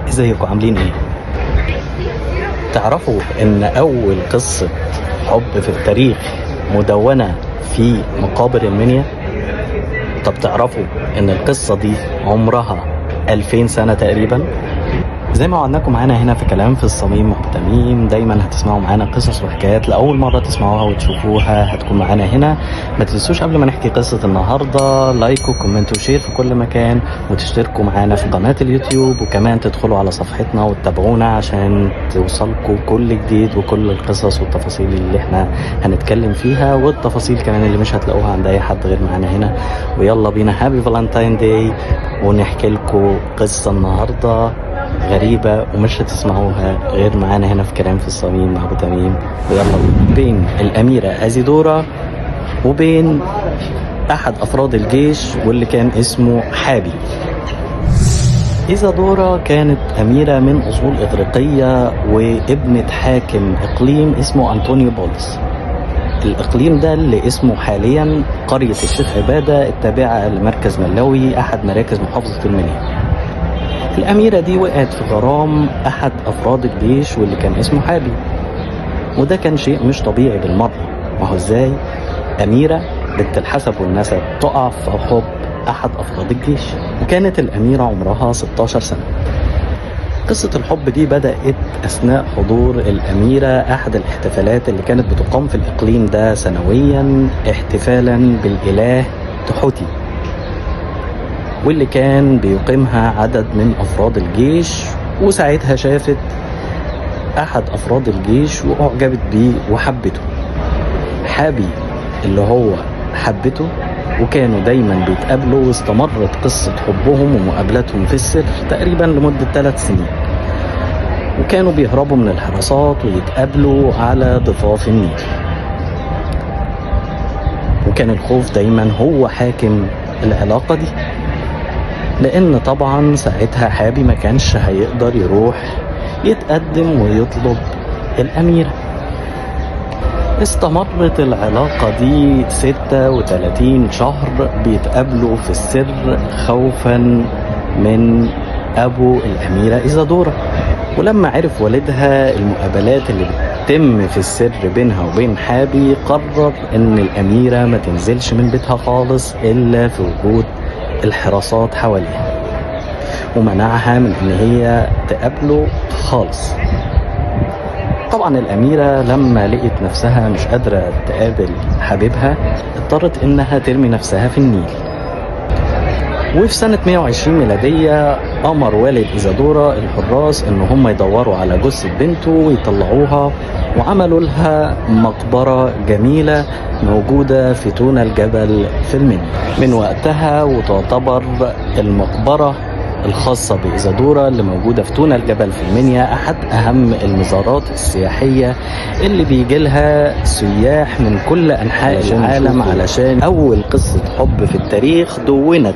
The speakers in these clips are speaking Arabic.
ازيكم عاملين ايه؟ تعرفوا ان اول قصة حب في التاريخ مدونة في مقابر المنيا؟ طب تعرفوا ان القصة دي عمرها 2000 سنة تقريبا؟ زي ما وعدناكم معانا هنا في كلام في الصميم محتمين، دايما هتسمعوا معانا قصص وحكايات لاول مره تسمعوها وتشوفوها هتكون معانا هنا. ما تنسوش قبل ما نحكي قصه النهارده لايك وكومنت وشير في كل مكان، وتشتركوا معانا في قناه اليوتيوب، وكمان تدخلوا على صفحتنا وتتابعونا عشان توصلكم كل جديد وكل القصص والتفاصيل اللي احنا هنتكلم فيها، والتفاصيل كمان اللي مش هتلاقوها عند اي حد غير معانا هنا. ويلا بينا، هابي فالنتاين داي، ونحكي لكم قصه النهارده غريبة ومش هتسمعوها غير معانا هنا في كلام في الصميم مع ابو تميم. ويلا بين الأميرة أزيدورا وبين أحد أفراد الجيش واللي كان اسمه حابي. إيزادورا كانت أميرة من أصول إغريقية وابنة حاكم إقليم اسمه أنطونيو بولس. الإقليم ده اللي اسمه حاليا قرية الشيخ عبادة التابعة لمركز ملوي، أحد مراكز محافظة المنيا. الأميرة دي وقعت في غرام أحد أفراد الجيش واللي كان اسمه حابي، وده كان شيء مش طبيعي بالمرة. ما هو إزاي أميرة بنت الحسب والنسب تقع في حب أحد أفراد الجيش؟ وكانت الأميرة عمرها 16 سنة. قصة الحب دي بدأت أثناء حضور الأميرة أحد الاحتفالات اللي كانت بتقام في الإقليم ده سنويا، احتفالا بالإله تحوتي، واللي كان بيقيمها عدد من أفراد الجيش. وساعتها شافت أحد أفراد الجيش وأعجبت بيه وحبته. حابي اللي هو حبته، وكانوا دايما بيتقابلوا، واستمرت قصة حبهم ومقابلتهم في السر تقريبا لمدة 3 سنين. وكانوا بيهربوا من الحراسات ويتقابلوا على ضفاف النيل، وكان الخوف دايما هو حاكم العلاقة دي، لأن طبعا ساعتها حابي ما كانش هيقدر يروح يتقدم ويطلب الأميرة. استمرت العلاقة دي 36 شهر بيتقابلوا في السر خوفا من أبو الأميرة إيزادورا. ولما عرف والدها المقابلات اللي بتتم في السر بينها وبين حابي، قرر إن الأميرة ما تنزلش من بيتها خالص إلا في وجود الحراسات حواليها، ومنعها من ان هي تقابله خالص. طبعا الأميرة لما لقيت نفسها مش قادرة تقابل حبيبها، اضطرت انها ترمي نفسها في النيل. وفي سنة 120 ميلادية أمر والد إيزادورا الحراس إن هم يدوروا على جثة بنته ويطلعوها، وعملوا لها مقبرة جميلة موجودة في تونا الجبل في المنيا. من وقتها وتعتبر المقبرة الخاصة بإيزادورا اللي موجودة في تونا الجبل في المنيا أحد أهم المزارات السياحية اللي بيجي لها سياح من كل أنحاء العالم، علشان أول قصة حب في التاريخ دونت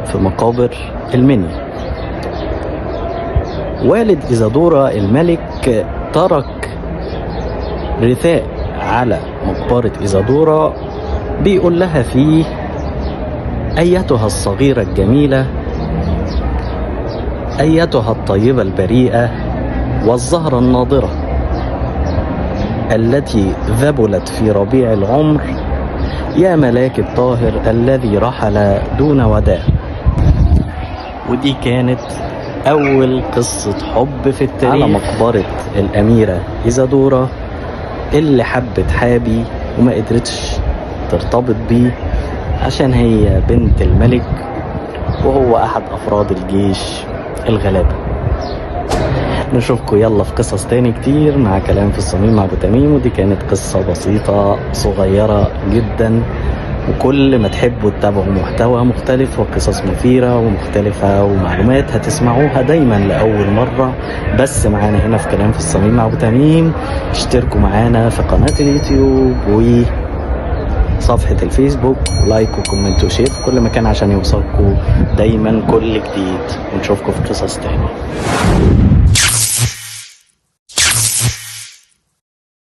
في مقابر المنيا. والد إيزادورا الملك ترك رثاء على مقبرة إيزادورا بيقول لها فيه: أيتها الصغيرة الجميلة، أيتها الطيبة البريئة والزهرة الناضرة التي ذبلت في ربيع العمر، يا ملاك الطاهر الذي رحل دون وداع. ودي كانت أول قصة حب في التاريخ على مقبرة الأميرة إيزادورا اللي حبت حابي وما قدرتش ترتبط بيه عشان هي بنت الملك وهو أحد أفراد الجيش الغلابة. نشوفكم يلا في قصص تاني كتير مع كلام في الصميم مع ابو تميم. ودي كانت قصة بسيطة صغيرة جدا، وكل ما تحبوا تتابعوا محتوى مختلف وقصص مثيرة ومختلفة ومعلومات هتسمعوها دايما لأول مرة بس معانا هنا في كلام في الصميم مع ابو تميم. اشتركوا معانا في قناة اليوتيوب وصفحة الفيسبوك، لايك وكومنت وشير في كل مكان عشان يوصلكوا دايما كل جديد، ونشوفكم في قصص تاني.